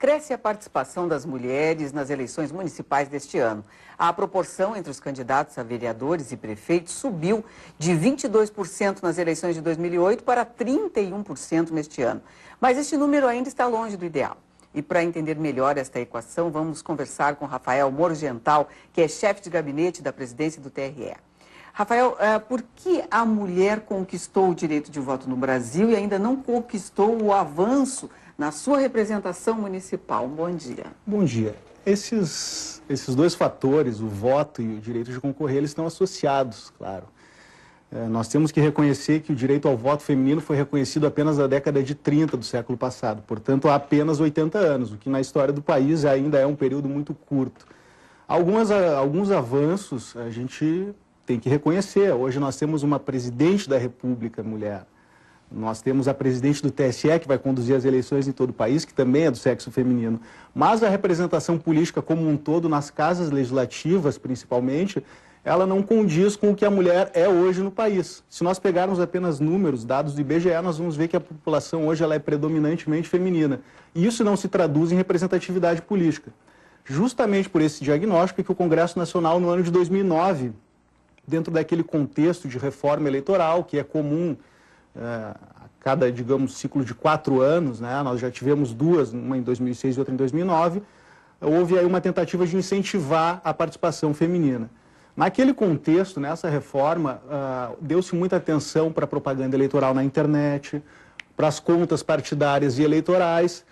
Cresce a participação das mulheres nas eleições municipais deste ano. A proporção entre os candidatos a vereadores e prefeitos subiu de 22% nas eleições de 2008 para 31% neste ano. Mas este número ainda está longe do ideal. E para entender melhor esta equação, vamos conversar com Rafael Morgental, que é chefe de gabinete da presidência do TRE. Rafael, por que a mulher conquistou o direito de voto no Brasil e ainda não conquistou o avanço na sua representação municipal? Bom dia. Bom dia. Esses dois fatores, o voto e o direito de concorrer, eles estão associados, claro. Nós temos que reconhecer que o direito ao voto feminino foi reconhecido apenas na década de 30 do século passado, portanto há apenas 80 anos, o que na história do país ainda é um período muito curto. Alguns avanços a gente tem que reconhecer. Hoje nós temos uma presidente da República mulher, nós temos a presidente do TSE que vai conduzir as eleições em todo o país, que também é do sexo feminino, mas a representação política como um todo, nas casas legislativas principalmente, ela não condiz com o que a mulher é hoje no país. Se nós pegarmos apenas números, dados do IBGE, nós vamos ver que a população hoje ela é predominantemente feminina. E isso não se traduz em representatividade política. Justamente por esse diagnóstico é que o Congresso Nacional, no ano de 2009, dentro daquele contexto de reforma eleitoral, que é comum a cada, digamos, ciclo de 4 anos, né? Nós já tivemos duas, uma em 2006 e outra em 2009, houve aí uma tentativa de incentivar a participação feminina. Naquele contexto, nessa reforma, deu-se muita atenção para a propaganda eleitoral na internet, para as contas partidárias e eleitorais,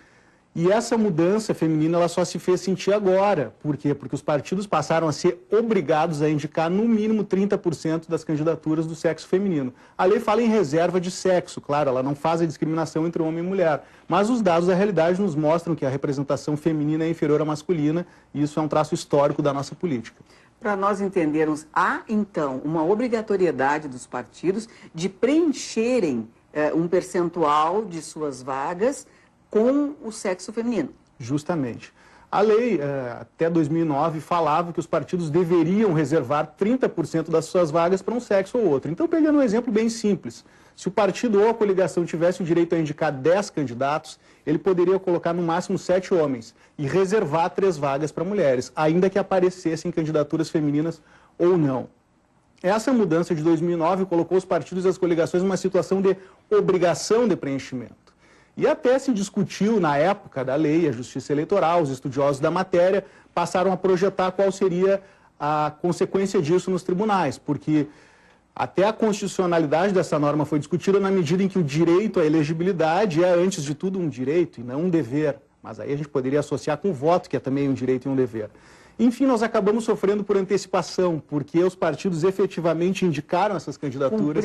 e essa mudança feminina ela só se fez sentir agora. Por quê? Porque os partidos passaram a ser obrigados a indicar no mínimo 30% das candidaturas do sexo feminino. A lei fala em reserva de sexo, claro, ela não faz a discriminação entre homem e mulher, mas os dados da realidade nos mostram que a representação feminina é inferior à masculina, e isso é um traço histórico da nossa política. Para nós entendermos, há então uma obrigatoriedade dos partidos de preencherem um percentual de suas vagas com o sexo feminino. Justamente. A lei, até 2009, falava que os partidos deveriam reservar 30% das suas vagas para um sexo ou outro. Então, pegando um exemplo bem simples, se o partido ou a coligação tivesse o direito a indicar 10 candidatos, ele poderia colocar no máximo 7 homens e reservar 3 vagas para mulheres, ainda que aparecessem candidaturas femininas ou não. Essa mudança de 2009 colocou os partidos e as coligações numa situação de obrigação de preenchimento. E até se discutiu, na época da lei, a Justiça Eleitoral, os estudiosos da matéria passaram a projetar qual seria a consequência disso nos tribunais, porque até a constitucionalidade dessa norma foi discutida na medida em que o direito à elegibilidade é, antes de tudo, um direito e não um dever. Mas aí a gente poderia associar com o voto, que é também um direito e um dever. Enfim, nós acabamos sofrendo por antecipação, porque os partidos efetivamente indicaram essas candidaturas.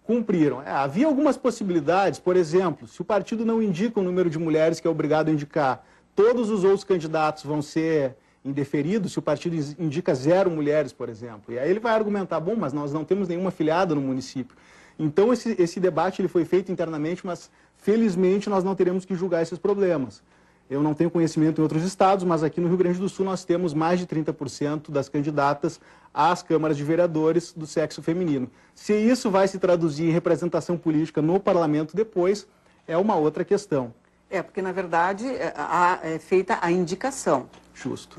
Cumpriram. Havia algumas possibilidades, por exemplo, se o partido não indica o número de mulheres que é obrigado a indicar, todos os outros candidatos vão ser indeferidos, se o partido indica 0 mulheres, por exemplo. E aí ele vai argumentar, bom, mas nós não temos nenhuma afiliada no município. Então esse debate ele foi feito internamente, mas felizmente nós não teremos que julgar esses problemas. Eu não tenho conhecimento em outros estados, mas aqui no Rio Grande do Sul nós temos mais de 30% das candidatas às câmaras de vereadores do sexo feminino. Se isso vai se traduzir em representação política no parlamento depois, é uma outra questão. Porque na verdade é feita a indicação. Justo.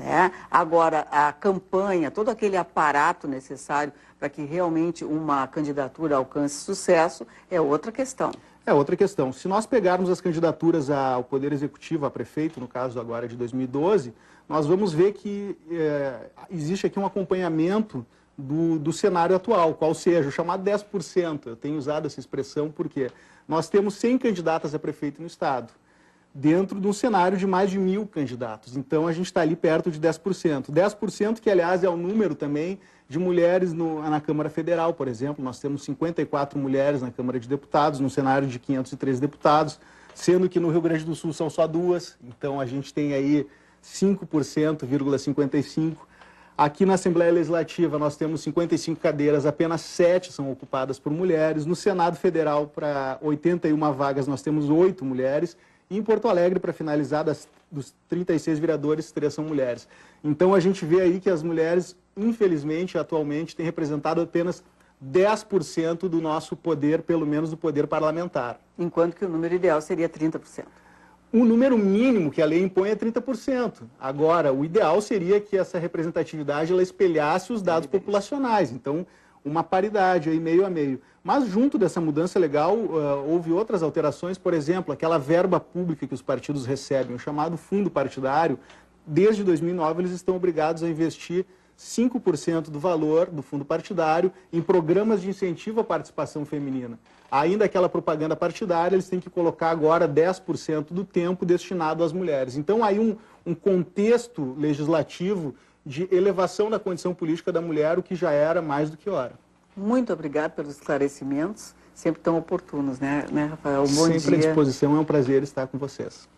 Agora, a campanha, todo aquele aparato necessário para que realmente uma candidatura alcance sucesso é outra questão. É outra questão. Se nós pegarmos as candidaturas ao Poder Executivo, a prefeito, no caso agora de 2012, nós vamos ver que existe aqui um acompanhamento do cenário atual, qual seja, o chamado 10%. Eu tenho usado essa expressão porque nós temos 100 candidatas a prefeito no Estado, dentro de um cenário de mais de 1.000 candidatos. Então, a gente está ali perto de 10%. 10% que, aliás, é o número também de mulheres na Câmara Federal, por exemplo. Nós temos 54 mulheres na Câmara de Deputados, num cenário de 513 deputados, sendo que no Rio Grande do Sul são só 2. Então, a gente tem aí 5,55%. Aqui na Assembleia Legislativa, nós temos 55 cadeiras, apenas 7 são ocupadas por mulheres. No Senado Federal, para 81 vagas, nós temos 8 mulheres. E em Porto Alegre, para finalizar, dos 36 vereadores, 3 são mulheres. Então, a gente vê aí que as mulheres, infelizmente, atualmente, têm representado apenas 10% do nosso poder, pelo menos do poder parlamentar. Enquanto que o número ideal seria 30%. O número mínimo que a lei impõe é 30%. Agora, o ideal seria que essa representatividade ela espelhasse os dados populacionais. Então, uma paridade aí meio a meio. Mas junto dessa mudança legal, houve outras alterações, por exemplo, aquela verba pública que os partidos recebem, o chamado fundo partidário, desde 2009 eles estão obrigados a investir 5% do valor do fundo partidário em programas de incentivo à participação feminina. Ainda aquela propaganda partidária, eles têm que colocar agora 10% do tempo destinado às mulheres. Então, aí um contexto legislativo de elevação da condição política da mulher, o que já era mais do que hora. Muito obrigada pelos esclarecimentos, sempre tão oportunos, né, Rafael? Bom dia. Sempre à disposição, é um prazer estar com vocês.